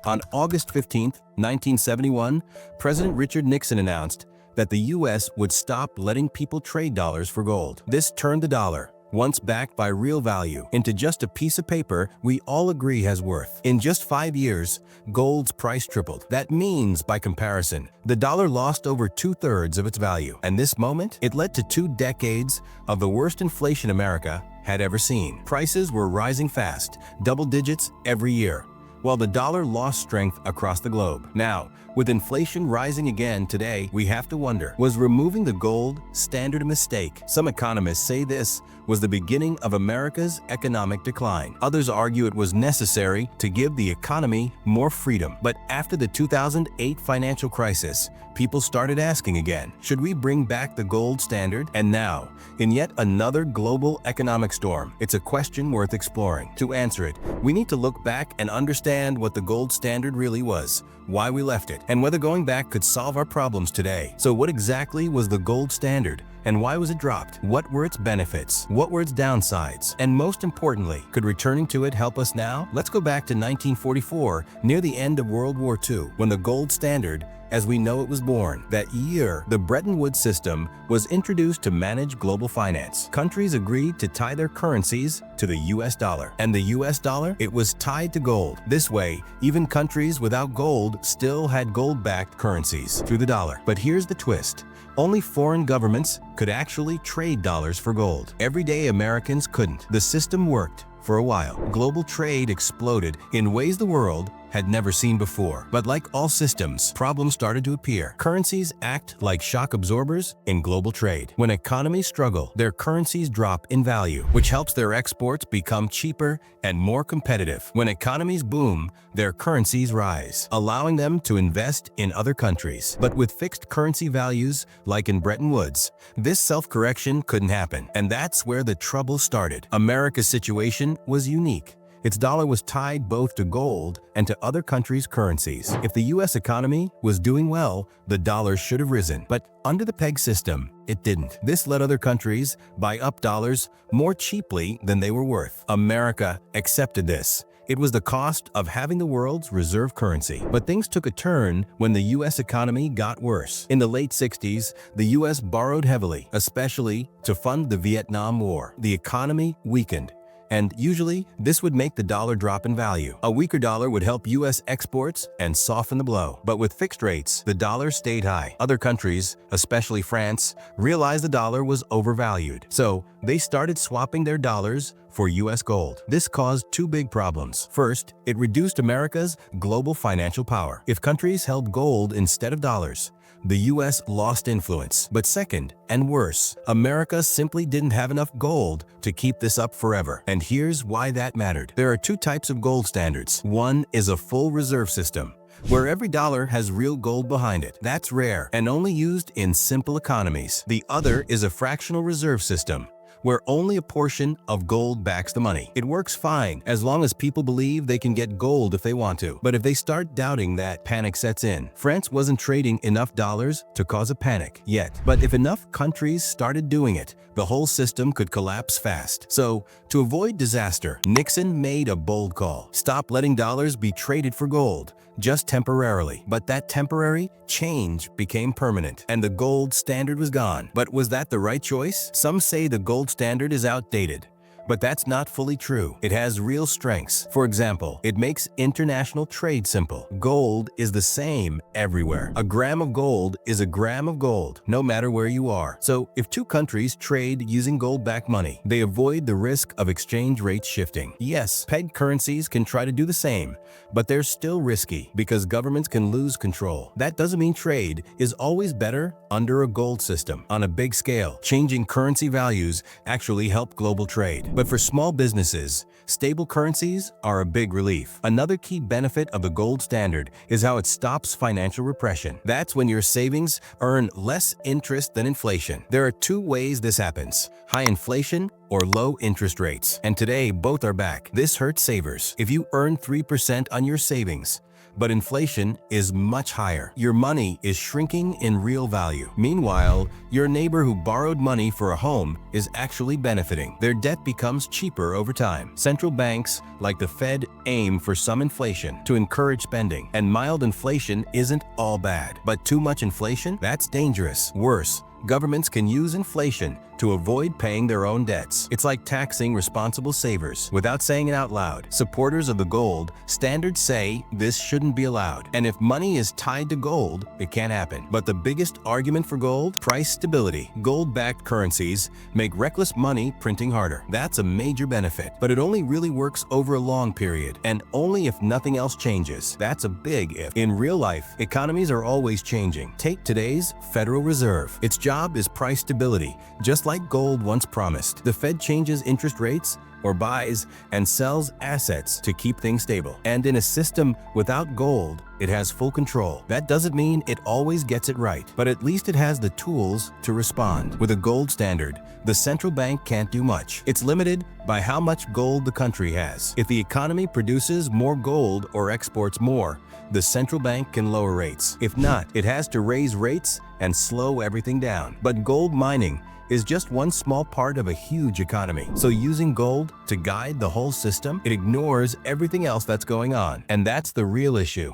On August 15, 1971, President Richard Nixon announced that the U.S. would stop letting people trade dollars for gold. This turned the dollar, once backed by real value, into just a piece of paper we all agree has worth. In just 5 years, gold's price tripled. That means, by comparison, the dollar lost over 2/3 of its value. And this moment, it led to 2 decades of the worst inflation America had ever seen. Prices were rising fast, double digits every year, while the dollar lost strength across the globe. Now, with inflation rising again today, we have to wonder, was removing the gold standard a mistake? Some economists say this was the beginning of America's economic decline. Others argue it was necessary to give the economy more freedom. But after the 2008 financial crisis, people started asking again, should we bring back the gold standard? And now, in yet another global economic storm, it's a question worth exploring. To answer it, we need to look back and understand what the gold standard really was, why we left it, and whether going back could solve our problems today. So what exactly was the gold standard? And why was it dropped? What were its benefits? What were its downsides? And most importantly, could returning to it help us now? Let's go back to 1944, near the end of World War II, when the gold standard, as we know it, was born. That year, the Bretton Woods system was introduced to manage global finance. Countries agreed to tie their currencies to the US dollar. And the US dollar, it was tied to gold. This way, even countries without gold still had gold-backed currencies through the dollar. But here's the twist. Only foreign governments could actually trade dollars for gold. Everyday Americans couldn't. The system worked for a while. Global trade exploded in ways the world had never seen before. But like all systems, problems started to appear. Currencies act like shock absorbers in global trade. When economies struggle, their currencies drop in value, which helps their exports become cheaper and more competitive. When economies boom, their currencies rise, allowing them to invest in other countries. But with fixed currency values, like in Bretton Woods, this self-correction couldn't happen. And that's where the trouble started. America's situation was unique. Its dollar was tied both to gold and to other countries' currencies. If the U.S. economy was doing well, the dollar should have risen. But under the peg system, it didn't. This let other countries buy up dollars more cheaply than they were worth. America accepted this. It was the cost of having the world's reserve currency. But things took a turn when the U.S. economy got worse. In the late 60s, the U.S. borrowed heavily, especially to fund the Vietnam War. The economy weakened, and usually this would make the dollar drop in value. A weaker dollar would help U.S. exports and soften the blow. But with fixed rates, the dollar stayed high. Other countries, especially France, realized the dollar was overvalued. So they started swapping their dollars for U.S. gold. This caused 2 big problems. First, it reduced America's global financial power. If countries held gold instead of dollars, the U.S. lost influence. But second, and worse, America simply didn't have enough gold to keep this up forever. And here's why that mattered. There are 2 types of gold standards. One is a full reserve system, where every dollar has real gold behind it. That's rare and only used in simple economies. The other is a fractional reserve system, where only a portion of gold backs the money. It works fine as long as people believe they can get gold if they want to. But if they start doubting that, panic sets in. France wasn't trading enough dollars to cause a panic yet. But if enough countries started doing it, the whole system could collapse fast. So, to avoid disaster, Nixon made a bold call. Stop letting dollars be traded for gold, just temporarily. But that temporary change became permanent, and the gold standard was gone. But was that the right choice? Some say the gold standard is outdated. But that's not fully true. It has real strengths. For example, it makes international trade simple. Gold is the same everywhere. A gram of gold is a gram of gold, no matter where you are. So if 2 countries trade using gold-backed money, they avoid the risk of exchange rates shifting. Yes, pegged currencies can try to do the same, but they're still risky because governments can lose control. That doesn't mean trade is always better under a gold system. On a big scale, changing currency values actually help global trade. But for small businesses, stable currencies are a big relief. Another key benefit of the gold standard is how it stops financial repression. That's when your savings earn less interest than inflation. There are 2 ways this happens: high inflation or low interest rates. And today, both are back. This hurts savers. If you earn 3% on your savings, but inflation is much higher, your money is shrinking in real value. Meanwhile, your neighbor who borrowed money for a home is actually benefiting. Their debt becomes cheaper over time. Central banks, like the Fed, aim for some inflation to encourage spending. And mild inflation isn't all bad. But too much inflation? That's dangerous. Worse, governments can use inflation to avoid paying their own debts. It's like taxing responsible savers without saying it out loud. Supporters of the gold standard say this shouldn't be allowed. And if money is tied to gold, it can't happen. But the biggest argument for gold? Price stability. Gold-backed currencies make reckless money printing harder. That's a major benefit. But it only really works over a long period, and only if nothing else changes. That's a big if. In real life, economies are always changing. Take today's Federal Reserve. Its job is price stability, just like gold once promised. The Fed changes interest rates or buys and sells assets to keep things stable. And in a system without gold, it has full control. That doesn't mean it always gets it right, but at least it has the tools to respond. With a gold standard, the central bank can't do much. It's limited by how much gold the country has. If the economy produces more gold or exports more, the central bank can lower rates. If not, it has to raise rates and slow everything down. But gold mining is just one small part of a huge economy. So using gold to guide the whole system, it ignores everything else that's going on. And that's the real issue.